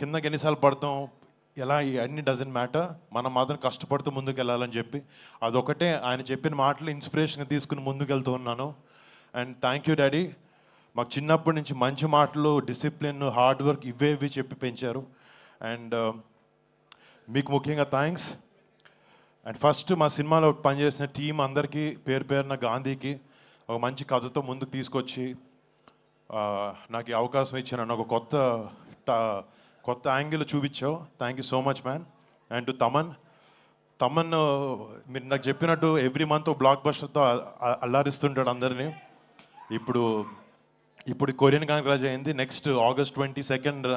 కిందకి ఎన్నిసార్లు పడతాం ఎలా అన్ని డజంట్ మ్యాటర్, మనం మాత్రం కష్టపడుతూ ముందుకు వెళ్ళాలని చెప్పి అదొకటే ఆయన చెప్పిన మాటలు ఇన్స్పిరేషన్గా తీసుకుని ముందుకు వెళ్తూ ఉన్నాను. అండ్ థ్యాంక్ యూ డాడీ, మాకు చిన్నప్పటి నుంచి మంచి మాటలు, డిసిప్లిన్, హార్డ్ వర్క్ ఇవి చెప్పి పెంచారు. అండ్ మీకు ముఖ్యంగా థ్యాంక్స్. అండ్ ఫస్ట్ మా సినిమాలో పనిచేసిన టీం అందరికీ పేరు పేరున, గాంధీకి ఒక మంచి కథతో ముందుకు తీసుకొచ్చి నాకు ఈ అవకాశం ఇచ్చాను, ఒక కొత్త యాంగిల్ చూపించావు. Thank you so much man. And to Thaman మీరు నాకు చెప్పినట్టు ఎవ్రీ మంత్ బ్లాక్ బస్టర్తో అల్లారిస్తుంటాడు అందరినీ. ఇప్పుడు కొరియన్ కాంగ్రాజ్ అయింది, నెక్స్ట్ August 22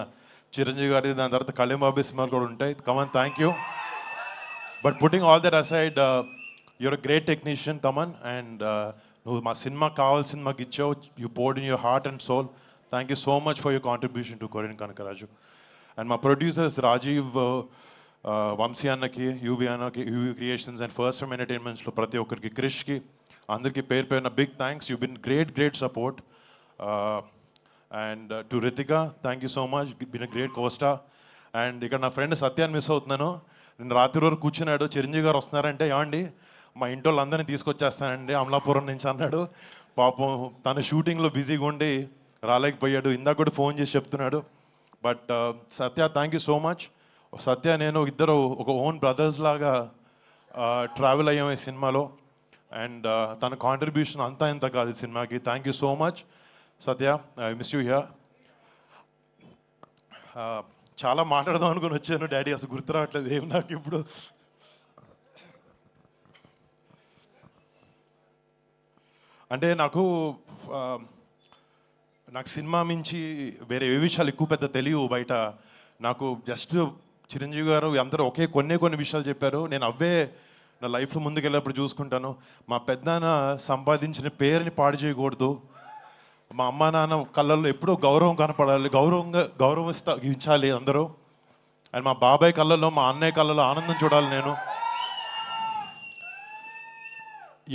చిరంజీవి గారి, దాని తర్వాత కళ్యాణ్ బాబు సినిమాలు కూడా ఉంటాయి. Come on, thank you. But putting all that aside, you're a great technician Thaman. And నువ్వు మా సినిమాకి కావాల్సింది మాకు ఇచ్చావు. You poured in your heart and soul. Thank you so much for your contribution to కొరియన్ కనకరాజు. అండ్ మా ప్రొడ్యూసర్స్ రాజీవ్, వంశీ అన్నకి, యూవి అన్నకి, UV creations and first time ఎంటర్టైన్మెంట్స్లో ప్రతి ఒక్కరికి, క్రిష్కి, అందరికీ పేరు పేరున big thanks. You been great support. And to Ritika, thank you so much, been a great costar. And ఇక్కడ నా ఫ్రెండ్ సత్యాన్ని మిస్ అవుతున్నాను. నేను రాత్రి వరకు కూర్చున్నాడు, చిరంజీవి గారు వస్తున్నారంటే ఏమండి మా ఇంటి వాళ్ళందరినీ తీసుకొచ్చేస్తానండి అమలాపురం నుంచి అన్నాడు. పాపం తన షూటింగ్లో బిజీగా ఉండి రాలేకపోయాడు. ఇందాక కూడా ఫోన్ చేసి చెప్తున్నాడు. But Satya, thank you so much. Satya నేను ఇద్దరు ఒక ఓన్ బ్రదర్స్ లాగా ట్రావెల్ అయ్యాం ఈ సినిమాలో. అండ్ తన కాంట్రిబ్యూషన్ అంతా ఇంత కాదు ఈ సినిమాకి. Thank you so much Satya, I miss you here. చాలా మాట్లాడదాం అనుకుని వచ్చాను డాడీ, అసలు గుర్తు రావట్లేదు ఏం నాకు ఇప్పుడు. అంటే నాకు సినిమా మించి వేరే ఏ విషయాలు ఎక్కువ పెద్ద తెలియవు బయట. నాకు జస్ట్ చిరంజీవి గారు అందరూ కొన్ని విషయాలు చెప్పారు. నేను అవే నా లైఫ్లో ముందుకెళ్ళేప్పుడు చూసుకుంటాను. మా పెద్దనాన్న సంపాదించిన పేరుని పాడు చేయకూడదు, మా అమ్మా నాన్న కళ్ళల్లో ఎప్పుడూ గౌరవం కనపడాలి, గౌరవించాలి అందరూ. అండ్ మా బాబాయ్ కళ్ళల్లో, మా అన్నయ్య కళ్ళల్లో ఆనందం చూడాలి. నేను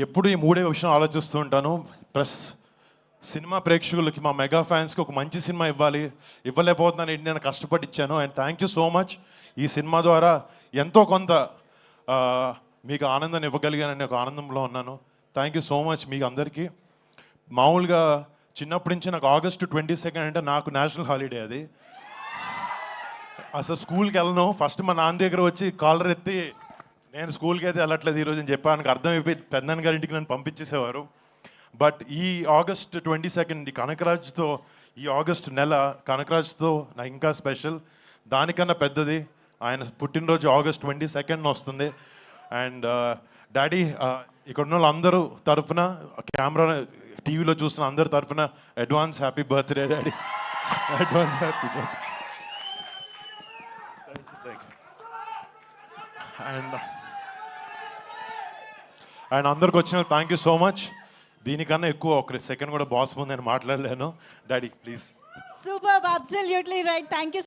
ఎప్పుడు ఈ మూడే విషయం ఆలోచిస్తూ ఉంటాను. ప్లస్ సినిమా ప్రేక్షకులకి, మా మెగా ఫ్యాన్స్కి ఒక మంచి సినిమా ఇవ్వలేకపోతున్నాను ఏంటి, నేను కష్టపడి ఇచ్చాను. And thank you so much. ఈ సినిమా ద్వారా ఎంతో కొంత మీకు ఆనందాన్ని ఇవ్వగలిగానని ఒక ఆనందంలో ఉన్నాను. థ్యాంక్ యూ సో మచ్ మీకు అందరికీ. మామూలుగా చిన్నప్పటి నుంచి నాకు August 22 అంటే నాకు నేషనల్ హాలిడే. అది అసలు స్కూల్కి వెళ్ళను. ఫస్ట్ మా నాన్న దగ్గర వచ్చి కాలర్ ఎత్తి నేను స్కూల్కి అయితే వెళ్ళట్లేదు ఈరోజు అని చెప్పాను. అర్థమైపోయి పెద్దనాన్న గారి ఇంటికి నన్ను పంపించేసేవారు. బట్ ఈ August 22 కనకరాజ్తో, ఈ ఆగస్ట్ నెల కనకరాజ్తో నాకు ఇంకా స్పెషల్. దానికన్నా పెద్దది ఆయన పుట్టినరోజు August 22 వస్తుంది. అండ్ డాడీ, ఇక్కడ ఉన్న వాళ్ళందరూ తరఫున, కెమెరా టీవీలో చూస్తున్న అందరి తరఫున advance happy birthday daddy. Advance happy birthday. And అందరికి వచ్చిన థ్యాంక్ యూ సో మచ్. దీనికన్నా ఎక్కువ ఒక సెకండ్ కూడా బాస్ ముందు నేను మాట్లాడలేను. Daddy please. Superb, absolutely right. Thank you.